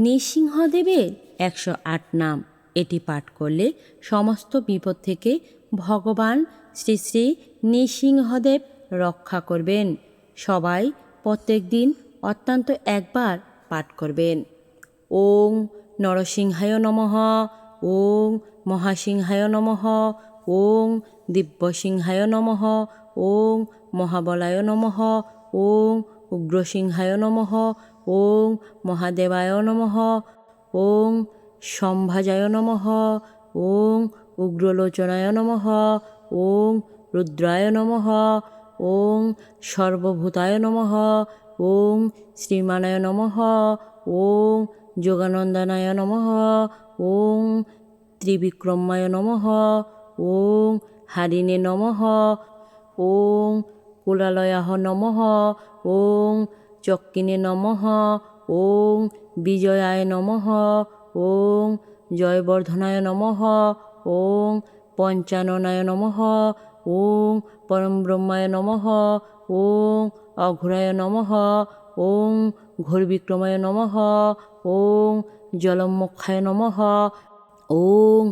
নৃসিংহদেবের 108 নাম। এটি পাঠ করলে সমস্ত বিপদ থেকে ভগবান শ্রী শ্রী নৃসিংহদেব রক্ষা করবেন। সবাই প্রত্যেক দিন অত্যন্ত একবার পাঠ করবেন। ওং নরসিংহায় নমঃ, ওং মহাসিংহায় নমঃ, ওং দিব্যসিংহায় নমঃ, ওং মহাবলায় নমঃ, ওং উগ্রসিংহায় নমঃ, ওং মহাদেবায় নমঃ, ওং সম্ভাজায় নমঃ, ওং উগ্রলোচনায় নমঃ, ওং রুদ্রায় নমঃ, ওং সর্বভূতায় নমঃ, ওং শ্রীমানায় নমঃ, ওং যোগানন্দনায় নমঃ, ওং ত্রিবিক্রমায় নমঃ, ওং হারিণে নমঃ, ওং কুলালয়াহ নমঃ, ওং চক্কিনে নমঃ, ওং বিজয়ায় নমঃ, ওং জয়বর্ধনায় নমঃ, ওং পঞ্চাননায় নমঃ, ওং পরমব্রহ্মায় নমঃ, ওং অঘোরায় নমঃ, ওং ঘোরবিক্রমায় নমঃ, ওং জলমোক্ষায় নমঃ, ওং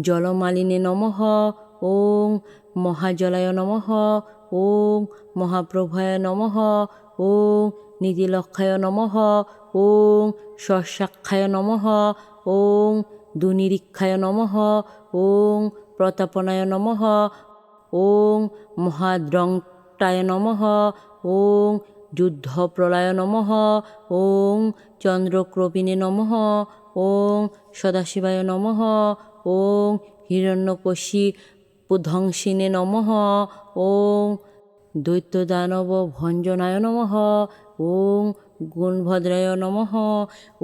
জলমালিনে নমঃ, ওং মহাজলায় নমঃ, ওং মহাপ্রভায় নমঃ, ওং নীতিলক্ষায় নমঃ, ওং স্বসাক্ষায় নমঃ, ওং দুনিরীক্ষায় নমঃ, ওং প্রতাপনায় নমঃ, ওং মহাদ্রংটায় নমঃ, ওং যুদ্ধপ্রলয় নমঃ, ওং চন্দ্রক্রোপিনে নমঃ, ওং সদাশিবায় নমঃ, ওং হিরণ্যকশিপুধ্বংসিনে নমঃ, ওং দৈত্যদানব ভঞ্জনায় নমঃ, ওং গুণভদ্রায় নমঃ,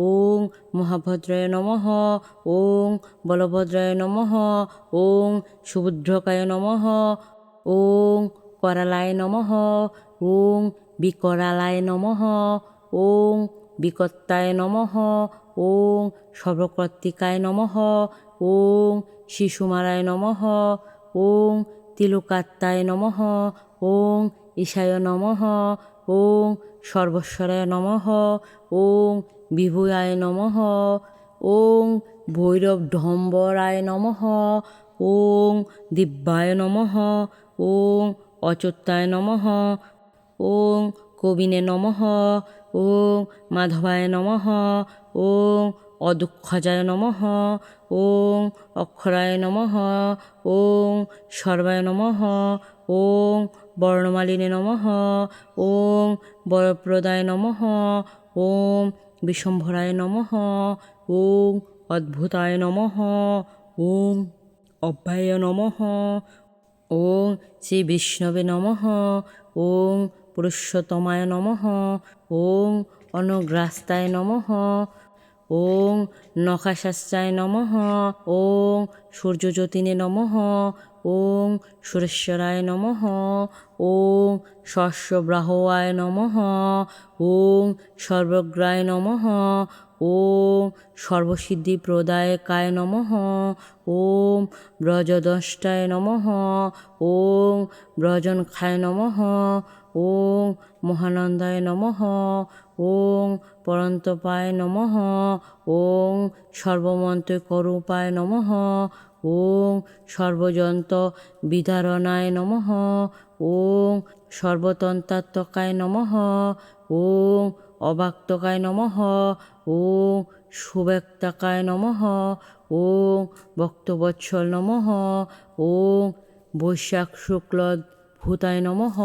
ওং মহাভদ্রায় নমঃ, ওং বলভদ্রায় নমঃ, ওং সুভদ্রকায় নমঃ, ওং করালায় নমঃ, ওং বিকরালায় নমঃ, ওং বিকত্তায় নমঃ, ওং সর্বকর্তিকায় নমঃ, ওং শিশুমারায় নমঃ, ওং তিলোকাত্তায় নমঃ, ওং ঈশায় নমঃ, ওং সর্বস্বরায় নমঃ, ওং বিভূয়ায় নমঃ, ওং ভৈরবঢম্বরায় নমঃ, ওং দিব্যায় নমঃ, ওং অচ্যুতায় নমঃ, ওং কবিনে নমঃ, ওং মাধবায় নমঃ, ওং অদুঃখজায় নমঃ, ওং অক্ষরায় নমঃ, ওং সর্বায় নমঃ, ওং বর্ণমালিনে নমঃ, ওং বরপ্রদায় নমঃ, ওং বিশ্বম্ভরায় নমঃ, ওং অদ্ভুতায় নমঃ, ওং অব্যয়ায় নমঃ, ওং শ্রী বিষ্ণবে নমঃ, ওং পুরুষোত্তমায় নমঃ, ওং অনুগ্রাস্তায় নমঃ, ওং নখাশাস্ত্রায় নমঃ, ওং সূর্যজ্যোতিনে নমঃ, ওং সুরেশ্বরায় নমঃ, ওং শস্যব্রাহ্ময়ায় নমঃ, ওং সর্বগ্রায় নমঃ, ওং সর্বসিদ্ধিপ্রদায়কায় নমঃ, ওং ব্রজদষ্টায় নমঃ, ওং ব্রজনখায় নমঃ, ওং মহানন্দায় নমঃ, ওং পরন্তপায় নমঃ, ওং সর্বমন্ত্রকরূপায় নমঃ, ওং সর্বজন্ত বিদারণায় নমঃ, ওং সর্বতন্ত্রাত্মকায় নমঃ, ওং অবাক্তকায় নমঃ, ওং সুব্যক্তাকায় নমঃ, ওং ভক্তবৎসল নমঃ, ওং বৈশাখ শুক্ল ভূতায় নমঃ,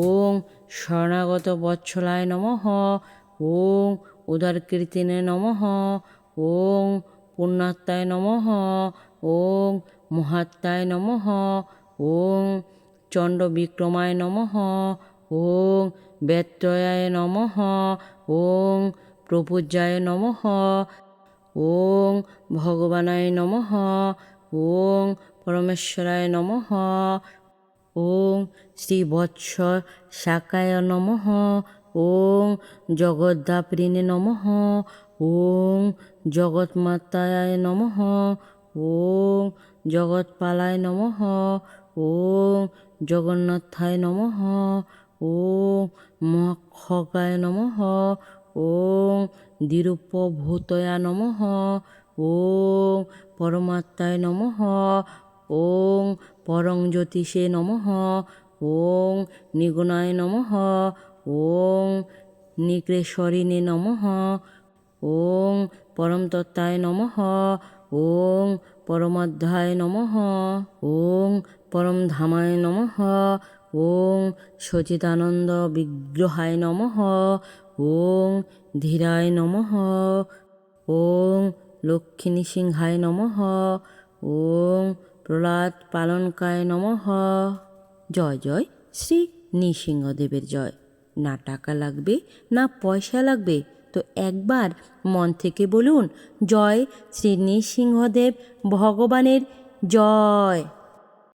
ওং শরণাগত বৎসলায় নমঃ, ওং উদারকীর্তিনে নমঃ, ওং পুণ্যাত্মায় নমঃ, ওং মহাত্মায় নমঃ, ওং চণ্ডবিক্রমায় নমঃ, ওং ব্যত্যয়ায় নমঃ, ওং প্রপূজ্যায় নমঃ, ওং ভগবানায় নমঃ, ওং পরমেশ্বরায় নমঃ, ওং শ্রীবৎস শাকায় নমঃ, ওং জগদ্ধাত্রীনে নমঃ, ওং জগৎমাতায় নমঃ, ওং জগৎপালায় নমঃ, ওং জগন্নাথায় নমঃ, ওং মোক্ষকায় নমঃ, ওং দ্বিরূপভূতয়া নমঃ ওং পরমাত্মায় নমঃ ওং পরং জ্যোতিষে নমঃ ওং নিগুণায় নমঃ ওং নিগ্রেশ্বরিণে নমঃ ওং পরমতত্ত্বায় নমঃ ওং পরমাধ্যায় নমঃ ওং পরমধামায় নমঃ ওং সচিদানন্দ বিগ্রহায় নমঃ ওং ধীরায় নমঃ ওং লক্ষ্মী নৃসিংহায় নমঃ ওং প্রহ্লাদ পালনকায় নমঃ। জয় জয় শ্রী নৃসিংহদেবের জয়। না টাকা লাগবে না পয়সা লাগবে, তো একবার মন থেকে বলুন জয় শ্রী নৃসিংহদেব ভগবানের জয়।